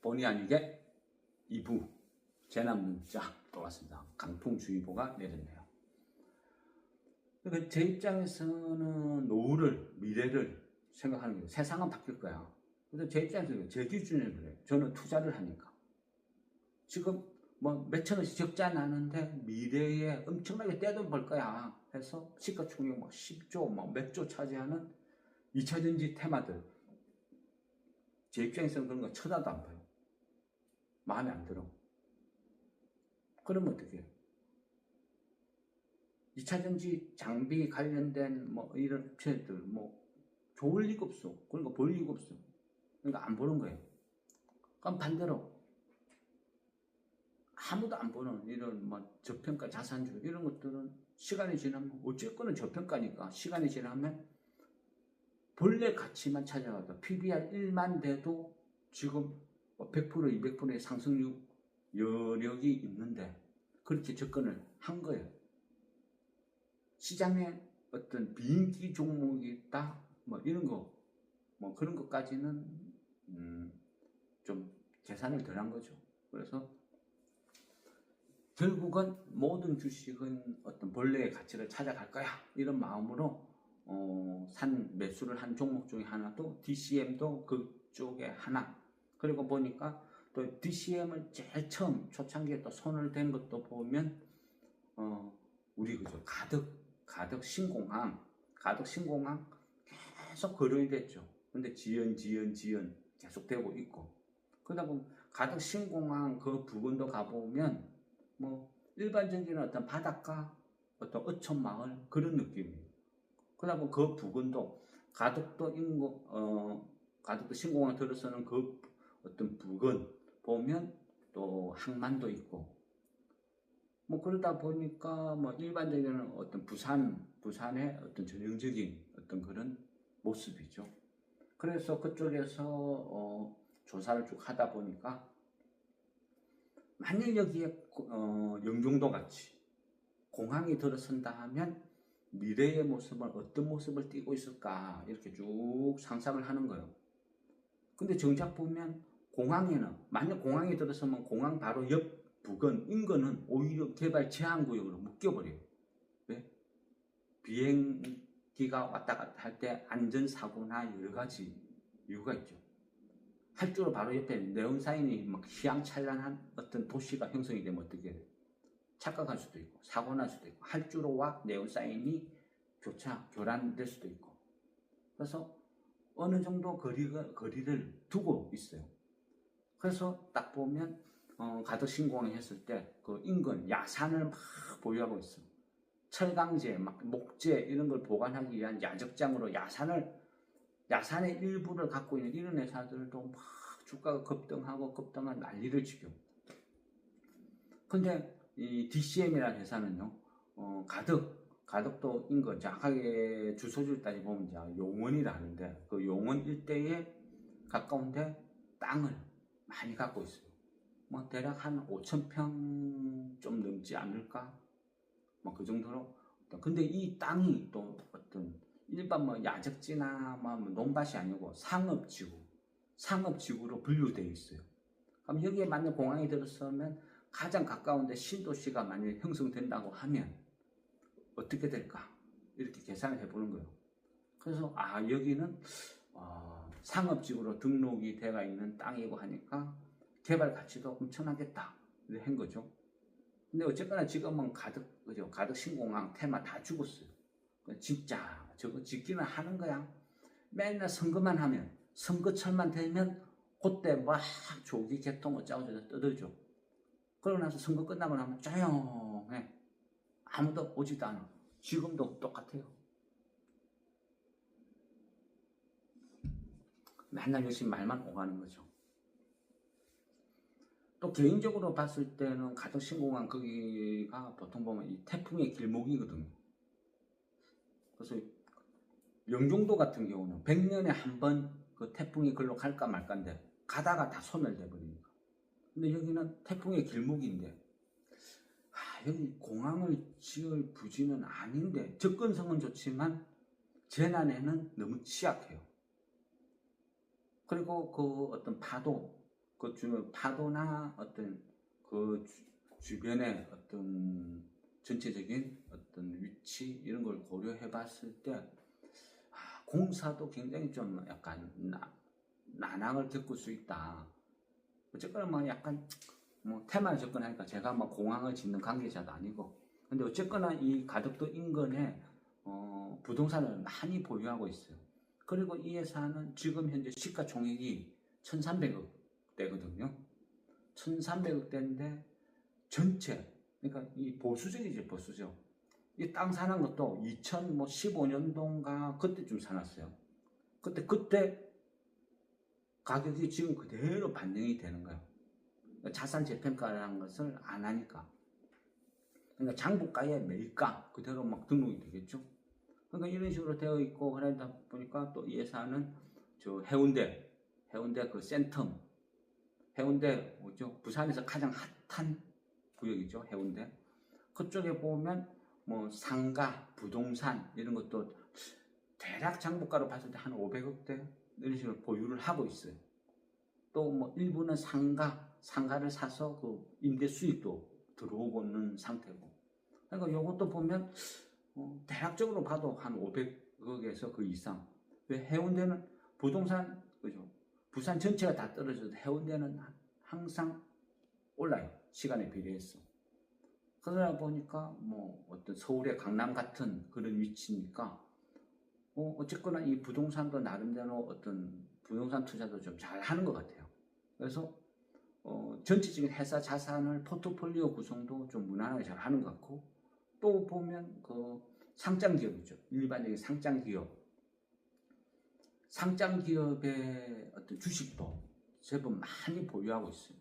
본의 아니게 2부 재난 문자 또 왔습니다. 강풍주의보가 내렸네요. 그러니까 제 입장에서는 노후를, 미래를 생각하는 거예요. 세상은 바뀔 거야. 그래서 제 입장에서 제 기준으로 그래요. 저는 투자를 하니까. 지금 뭐 몇천 원씩 적지 않았는데 미래에 엄청나게 떼돈 벌 거야 해서 시가총액 뭐 10조, 뭐 몇 조 차지하는 2차전지 테마들. 제 입장에서는 그런 거 쳐다도 안 봐요. 마음에 안 들어. 그러면 어떻게 해요? 2차전지 장비 관련된 뭐 이런 업체들 뭐 좋을 리가 없어. 그러니까 볼 리가 없어. 그러니까 안 보는 거예요. 그럼 반대로 아무도 안 보는 이런 뭐 저평가 자산주 이런 것들은 시간이 지나면 어쨌거나 저평가니까 시간이 지나면 본래 가치만 찾아가도 PBR 1만 돼도 지금 100% 200%의 상승률 여력이 있는데 그렇게 접근을 한 거예요. 시장에 어떤 비인기 종목이 있다 뭐 이런 거 뭐 그런 것까지는 좀 계산을 덜 한 거죠. 그래서 결국은 모든 주식은 어떤 본래의 가치를 찾아갈 거야 이런 마음으로 매수를 한 종목 중에 하나도 DCM도 그쪽에 하나. 그리고 보니까 또 DCM을 제일 처음 초창기에 또 손을 댄 것도 보면 우리 그죠 가덕 신공항 계속 거론이 됐죠. 근데 지연 계속 되고 있고 그러다 보면 가덕 신공항 그 부근도 가보면 뭐 일반적인 어떤 바닷가 어떤 어촌 마을 그런 느낌이에요. 그러다 보면 그 부근도 가덕도 가덕도 신공항 들어서는 그 어떤 부근 보면 또 항만도 있고 뭐 그러다 보니까 뭐 일반적인 어떤 부산의 어떤 전형적인 어떤 그런 모습이죠. 그래서 그쪽에서 조사를 쭉 하다 보니까 만약 여기에 영종도 같이 공항이 들어선다 하면 미래의 모습은 어떤 모습을 띠고 있을까 이렇게 쭉 상상을 하는 거예요. 근데 정작 보면 공항에는 만약 공항이 들어서면 공항 바로 옆 부근 인근은 오히려 개발 제한 구역으로 묶여버려요. 왜? 비행기가 왔다 갔다 할 때 안전사고나 여러 가지 이유가 있죠. 활주로 바로 옆에 네온사인이 막 휘황찬란한 어떤 도시가 형성이 되면 어떻게 해요? 착각할 수도 있고 사고 날 수도 있고 활주로와 네온사인이 교란될 수도 있고 그래서 어느 정도 거리를 두고 있어요. 그래서 딱 보면 가덕 신공항 했을 때 그 인근 야산을 막 보유하고 있어. 철강제, 막 목재 이런 걸 보관하기 위한 야적장으로 야산의 일부를 갖고 있는 이런 회사들도 막 주가가 급등한 난리를 치죠. 근데 이 DCM이라는 회사는요, 가덕도 인근 정확하게 주소지를 따지보면 이제 용원이라는데 그 용원 일대에 가까운데 땅을 많이 갖고 있어요. 뭐 대략 한 5,000평 좀 넘지 않을까? 뭐 그 정도로. 근데 이 땅이 또 어떤 일반 뭐 야적지나 뭐 논밭이 아니고 상업지구로 분류되어 있어요. 그럼 여기에 만약 공항이 들어서면 가장 가까운데 신도시가 만약 형성된다고 하면 어떻게 될까? 이렇게 계산을 해보는 거예요. 그래서 여기는 상업지구로 등록이 되어 있는 땅이고 하니까 개발 가치도 엄청나겠다 이렇게 한 거죠. 근데 어쨌거나 지금은 가덕 신공항 테마 다 죽었어요. 진짜 저거 짓기는 하는 거야. 맨날 선거만 하면 선거철만 되면 그때 막 조기 개통 어쩌고저쩌고 떠들죠. 그러고 나서 선거 끝나고 나면 조용해. 아무도 오지도 않아. 지금도 똑같아요. 맨날 열심히 말만 오가는 거죠. 또 개인적으로 봤을 때는 가덕 신공항 거기가 보통 보면 이 태풍의 길목이거든요. 그래서 영종도 같은 경우는 100년에 한 번 그 태풍이 글로 갈까 말까인데 가다가 다 소멸돼 버리니까. 근데 여기는 태풍의 길목인데 여기 공항을 지을 부지는 아닌데 접근성은 좋지만 재난에는 너무 취약해요. 그리고 그 어떤 파도 그 파도나 어떤 그 주변의 어떤 전체적인 어떤 위치 이런 걸 고려해 봤을 때 공사도 굉장히 좀 약간 난항을 겪을 수 있다. 어쨌거나 뭐 약간 뭐 테마에 접근하니까 제가 뭐 공항을 짓는 관계자도 아니고, 근데 어쨌거나 이 가덕도 인근에 부동산을 많이 보유하고 있어요. 그리고 이 회사는 지금 현재 시가총액이 1,300억대거든요. 1,300억대인데 전체, 그러니까 이 보수적이죠, 보수적. 이 땅 사는 것도 2015년도인가 그때쯤 사놨어요. 그때 가격이 지금 그대로 반영이 되는 거예요. 자산 재평가라는 것을 안 하니까. 그러니까 장부가의 매입가 그대로 막 등록이 되겠죠. 그러니까 이런 식으로 되어 있고, 그러다 보니까 또 이 회사는 저 해운대 그 센텀, 해운대 뭐죠? 부산에서 가장 핫한 구역이죠, 해운대. 그쪽에 보면 뭐 상가, 부동산 이런 것도 대략 장부가로 봤을 때 한 500억대 이런 식으로 보유를 하고 있어요. 또 뭐 일부는 상가를 사서 그 임대 수익도 들어오고 있는 상태고. 그러니까 이것도 보면 대략적으로 봐도 한 500억에서 그 이상. 왜 해운대는 부동산, 그죠? 부산 전체가 다 떨어져도 해운대는 항상 올라요. 시간에 비례해서. 그러다 보니까 뭐 어떤 서울의 강남 같은 그런 위치니까 어쨌거나 이 부동산도 나름대로 어떤 부동산 투자도 좀 잘 하는 것 같아요. 그래서 전체적인 회사 자산을 포트폴리오 구성도 좀 무난하게 잘 하는 것 같고, 또 보면 그 상장 기업이죠. 일반적인 상장 기업의 어떤 주식도 제법 많이 보유하고 있어요.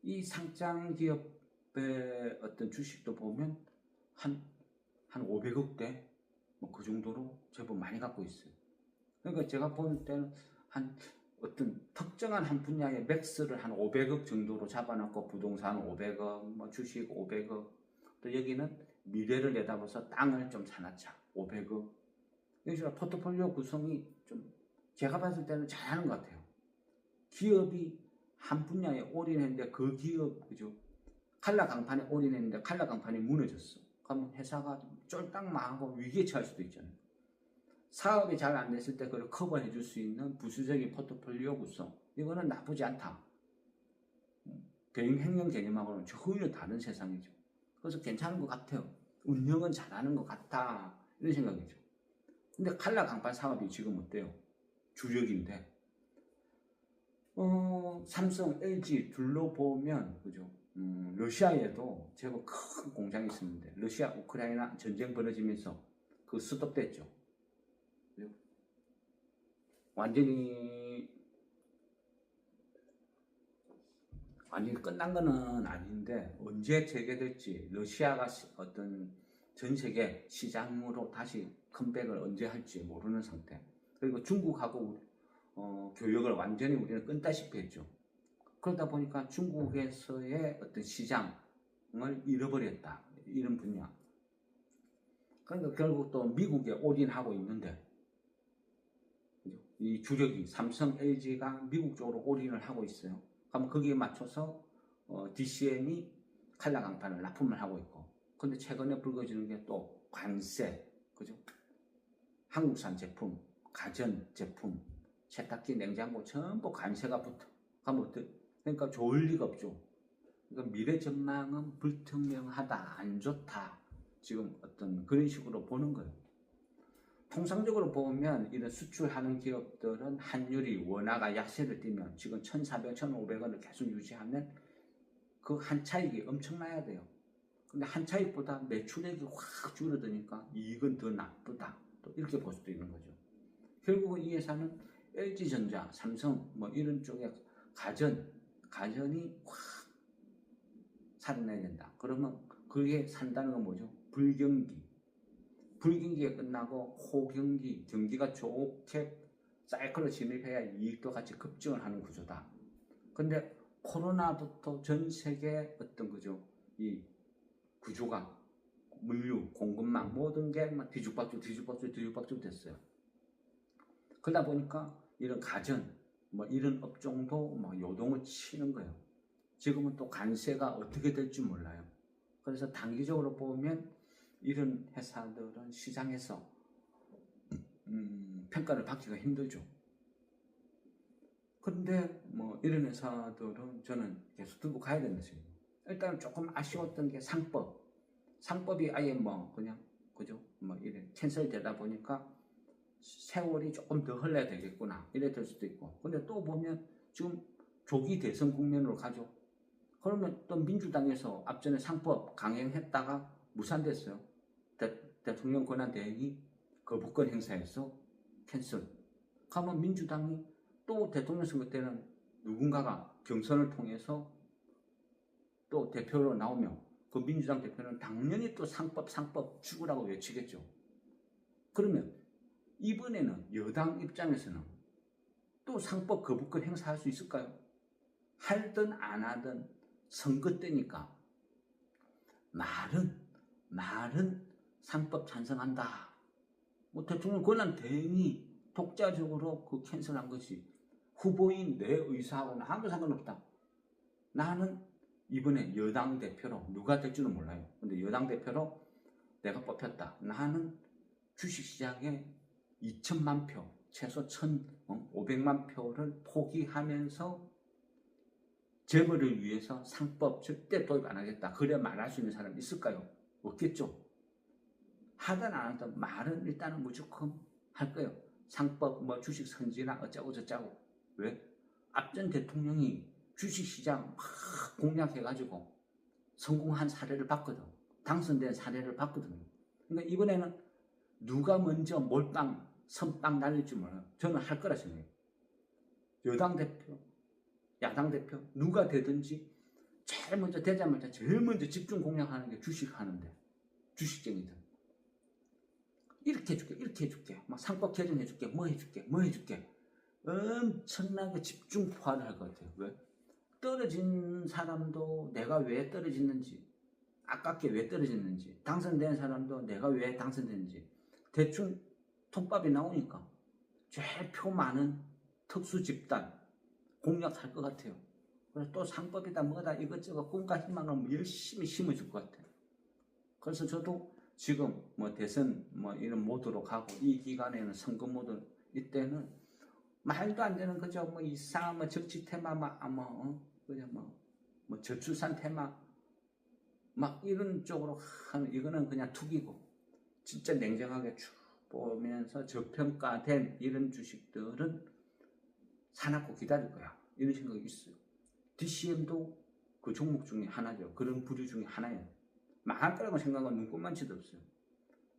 이 상장 기업의 어떤 주식도 보면 한 500억대 뭐 그 정도로 제법 많이 갖고 있어요. 그러니까 제가 볼 때는 한 어떤 특정한 한 분야의 맥스를 한 500억 정도로 잡아놓고, 부동산 500억, 뭐 주식 500억, 또 여기는 미래를 내다봐서 땅을 좀 사놨자 500억. 여기서 포트폴리오 구성이 좀 제가 봤을 때는 잘하는 것 같아요. 기업이 한 분야에 올인했는데 그 기업, 그죠? 칼라 강판에 올인했는데 칼라 강판이 무너졌어. 그러면 회사가 쫄딱 망하고 위기에 처할 수도 있잖아요. 사업이 잘 안 됐을 때 그걸 커버해 줄 수 있는 부수적인 포트폴리오 구성, 이거는 나쁘지 않다. 횡령 개념하고는 전혀 다른 세상이죠. 그래서 괜찮은 것 같아요. 운영은 잘하는 것 같다, 이런 생각이죠. 근데 칼라 강판 사업이 지금 어때요? 주력인데 삼성, LG 둘러보면, 그죠? 러시아에도 제법 큰 공장이 있었는데 러시아 우크라이나 전쟁 벌어지면서 그 스톱됐죠. 완전히 끝난 거는 아닌데 언제 재개될지, 러시아가 어떤 전 세계 시장으로 다시 컴백을 언제 할지 모르는 상태. 그리고 중국하고 교역을 완전히 우리는 끊다시피 했죠. 그러다 보니까 중국에서의 어떤 시장을 잃어버렸다, 이런 분야. 그러니까 결국 또 미국에 올인하고 있는데, 이 주력이 삼성, LG가 미국 쪽으로 올인을 하고 있어요. 그러면 거기에 맞춰서 DCM이 칼라 강판을 납품을 하고 있고, 근데 최근에 불거지는 게 또 관세, 그죠? 한국산 제품, 가전 제품, 세탁기, 냉장고 전부 관세가 붙어. 그러니까 좋을 리가 없죠. 그러니까 미래 전망은 불투명하다, 안 좋다, 지금 어떤 그런 식으로 보는 거예요. 통상적으로 보면 이런 수출하는 기업들은 환율이 원화가 약세를 띠면 지금 1,400, 1,500원을 계속 유지하면 그 한 차익이 엄청나야 돼요. 근데 한 차익보다 매출액이 확 줄어드니까 이익은 더 나쁘다, 또 이렇게 볼 수도 있는 거죠. 결국은 이 회사는 LG전자, 삼성 뭐 이런 쪽에 가전이 확 살아나야 된다. 그러면 그게 산다는 건 뭐죠? 불경기가 끝나고 호경기, 경기가 좋게 사이클로 진입해야 이익도 같이 급증을 하는 구조다. 근데 코로나부터 전 세계 어떤 거죠? 이 구조가 물류, 공급망 모든 게 막 뒤죽박죽 됐어요. 그러다 보니까 이런 가전, 뭐 이런 업종도 뭐 요동을 치는 거예요. 지금은 또 관세가 어떻게 될지 몰라요. 그래서 단기적으로 보면 이런 회사들은 시장에서 평가를 받기가 힘들죠. 그런데 뭐 이런 회사들은 저는 계속 들고 가야 된다 생각해요. 일단 조금 아쉬웠던 게 상법이 아예 뭐 그냥 그죠? 뭐 이래 캔슬 되다 보니까 세월이 조금 더 흘러야 되겠구나 이래 될 수도 있고. 근데 또 보면 지금 조기 대선 국면으로 가죠. 그러면 또 민주당에서 앞전에 상법 강행했다가 무산됐어요. 대통령 권한 대행이 거부권 행사해서 캔슬. 그러면 민주당이 또 대통령 선거 때는 누군가가 경선을 통해서 또 대표로 나오면 그 민주당 대표는 당연히 또 상법 죽으라고 외치겠죠. 그러면 이번에는 여당 입장에서는 또 상법 거부권 행사할 수 있을까요? 하든 안 하든 선거 때니까 말은 상법 찬성한다. 뭐 대통령 권한 대행이 독자적으로 그 캔슬한 것이 후보인 내 의사하고는 아무 상관없다. 나는 이번에 여당 대표로 누가 될지는 몰라요. 근데 여당 대표로 내가 뽑혔다. 나는 주식시장에 2천만 표, 최소 1,500만 표를 포기하면서 재벌을 위해서 상법 절대 도입 안 하겠다. 그래 말할 수 있는 사람이 있을까요? 없겠죠. 하든 안 하든 말은 일단은 무조건 할 거예요. 상법 뭐 주식 선진화 어쩌고 저쩌고. 왜? 앞전 대통령이 주식시장 막 공략해가지고 성공한 사례를 봤거든. 당선된 사례를 봤거든요. 그러니까 이번에는 누가 먼저 선빵 날릴지 몰라요. 저는 할 거라 생각해요. 여당 대표, 야당 대표 누가 되든지 제일 먼저 되자마자 제일 먼저 집중 공략하는 게 주식하는데 주식쟁이들. 이렇게 해줄게 이렇게 해줄게 막 상법 개정해줄게 뭐 해줄게 엄청나게 집중 포화를 할 것 같아요. 왜? 떨어진 사람도 내가 왜 떨어졌는지 아깝게 왜 떨어졌는지 당선된 사람도 내가 왜 당선됐는지 대충 통밥이 나오니까 제일 표 많은 특수 집단 공략할 것 같아요. 그래서 또 상법이다 뭐다 이것저것 꿈과 희망을 열심히 심어줄 것 같아요. 그래서 저도 지금 뭐 대선 뭐 이런 모드로 가고 이 기간에는 선거 모드 이때는 말도 안 되는 그저 뭐 이상한 뭐 정치 테마 그냥 뭐 저출산 테마 막 이런 쪽으로 하는 이거는 그냥 투기고 진짜 냉정하게 쭉 보면서 저평가된 이런 주식들은 사납고 기다릴 거야. 이런 생각이 있어요. DCM도 그 종목 중에 하나죠. 그런 부류 중에 하나예요. 망할 거라고 생각은 눈꼽만치도 없어요.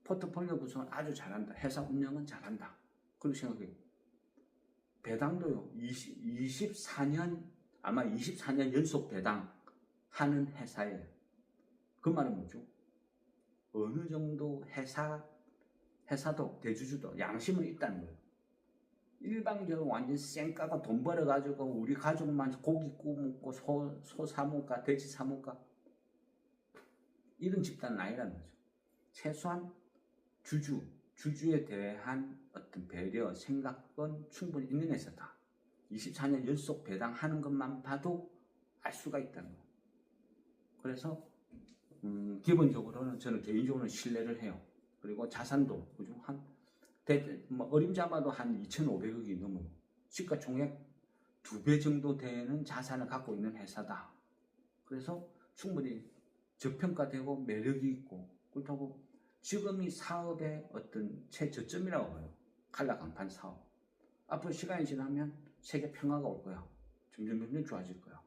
포트폴리오 구성은 아주 잘한다. 회사 운영은 잘한다. 그렇게 생각해요. 배당도요. 24년 아마 24년 연속 배당 하는 회사예요. 그 말은 뭐죠? 어느 정도 회사도 대주주도 양심은 있다는 거예요. 일방적으로 완전 쌩까고 돈 벌어가지고 우리 가족만 고기 구워 먹고 소 사먹을까 돼지 사먹을까 이런 집단은 아니라는 거죠. 최소한 주주에 대한 어떤 배려 생각은 충분히 있는 회사다. 24년 연속 배당하는 것만 봐도 알 수가 있다는 거예요. 그래서 기본적으로는 저는 개인적으로는 신뢰를 해요. 그리고 자산도 그죠? 어림잡아도 한 2,500억이 넘어요. 시가총액 2배 정도 되는 자산을 갖고 있는 회사다. 그래서 충분히 저평가되고 매력이 있고 그렇다고 지금 이 사업의 어떤 최저점이라고 봐요. 칼라 강판 사업. 앞으로 시간이 지나면 세계 평화가 올 거야. 점점 좋아질 거야.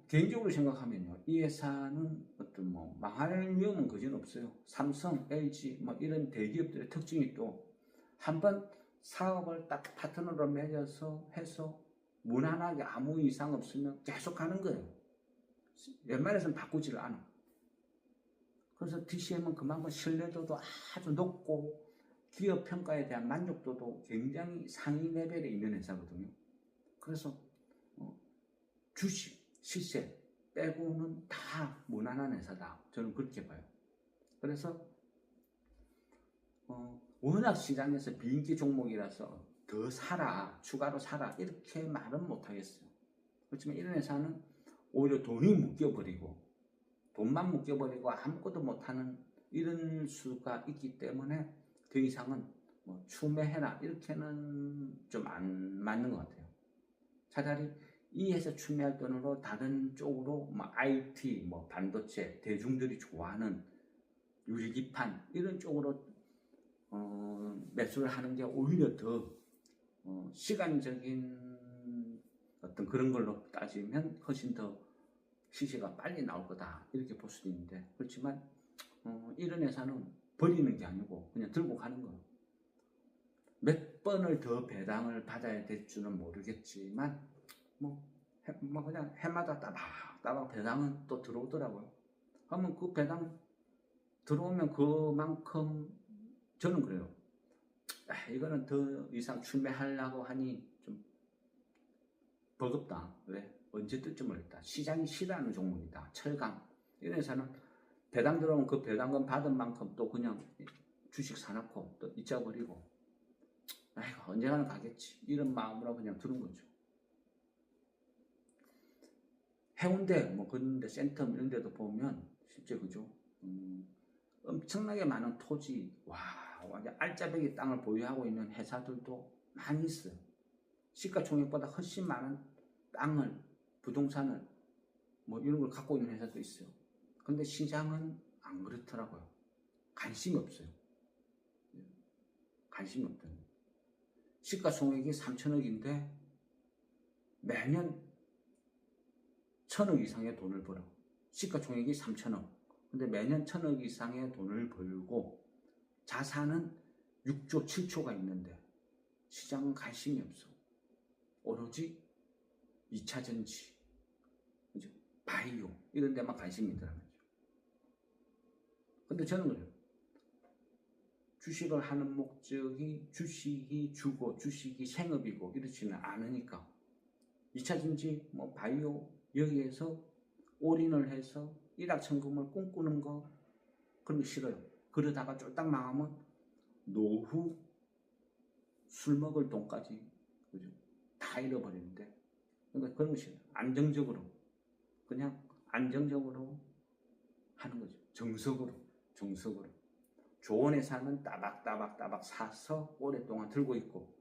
개인적으로 생각하면요. 이 회사는 어떤 망할 위험은 그전 없어요. 삼성, LG 이런 대기업들의 특징이 또 한번 사업을 딱 파트너로 맺어서 해서 무난하게 아무 이상 없으면 계속 가는 거예요. 웬만해서는 바꾸지를 않아. 그래서 DCM은 그만큼 신뢰도도 아주 높고 기업 평가에 대한 만족도도 굉장히 상위 레벨에 있는 회사거든요. 그래서 주식, 시세 빼고는 다 무난한 회사다. 저는 그렇게 봐요. 그래서 워낙 시장에서 비인기 종목이라서 더 사라, 추가로 사라 이렇게 말은 못하겠어요. 그렇지만 이런 회사는 오히려 돈이 묶여버리고 돈만 묶여버리고 아무것도 못하는 이런 수가 있기 때문에 더 이상은 뭐 추매해라 이렇게는 좀 안 맞는 것 같아요. 차라리 이 회사 추매할 돈으로 다른 쪽으로 뭐 IT, 뭐 반도체, 대중들이 좋아하는 유리기판 이런 쪽으로 매수를 하는 게 오히려 더 시간적인 어떤 그런 걸로 따지면 훨씬 더 시세가 빨리 나올 거다 이렇게 볼 수도 있는데, 그렇지만 이런 회사는 버리는 게 아니고 그냥 들고 가는 거. 몇 번을 더 배당을 받아야 될지는 모르겠지만 뭐 그냥 해마다 따박따박 배당은 또 들어오더라고요. 그러면 그 배당 들어오면 그만큼 저는 그래요. 이거는 더 이상 추매하려고 하니 좀 버겁다. 왜? 언제 뜰지 모르겠다. 시장이 싫어하는 종목이다. 철강. 이런 회사는 배당 들어오면 그 배당금 받은 만큼 또 그냥 주식 사놓고 또 잊어버리고, 아이고 언젠가는 가겠지 이런 마음으로 그냥 들은 거죠. 해운대 뭐 그런데 센텀 이런 데도 보면 실제 그죠? 엄청나게 많은 토지, 완전 알짜배기 땅을 보유하고 있는 회사들도 많이 있어요. 시가총액보다 훨씬 많은 땅을, 부동산을 뭐 이런 걸 갖고 있는 회사도 있어요. 근데 시장은 안 그렇더라고요. 관심이 없어요. 관심이 없다는 거예요. 시가총액이 3천억인데 매년 1,000억 이상의 돈을 벌어. 시가총액이 3천억. 근데 매년 1,000억 이상의 돈을 벌고 자산은 6조, 7조가 있는데 시장은 관심이 없어. 오로지 2차전지, 그죠? 바이오 이런 데만 관심이 있더라고요. 근데 저는 그래요. 주식을 하는 목적이 주식이 주고 주식이 생업이고 이렇지는 않으니까 2차전지, 뭐 바이오 여기에서 올인을 해서 일확천금을 꿈꾸는 거 그런 거 싫어요. 그러다가 쫄딱 망하면 노후 술 먹을 돈까지, 그죠? 다 잃어버리는데, 그러니까 그런 거 싫어요. 안정적으로 그냥 안정적으로 하는 거죠. 정석으로 좋은 회사는 따박따박 사서 오랫동안 들고 있고,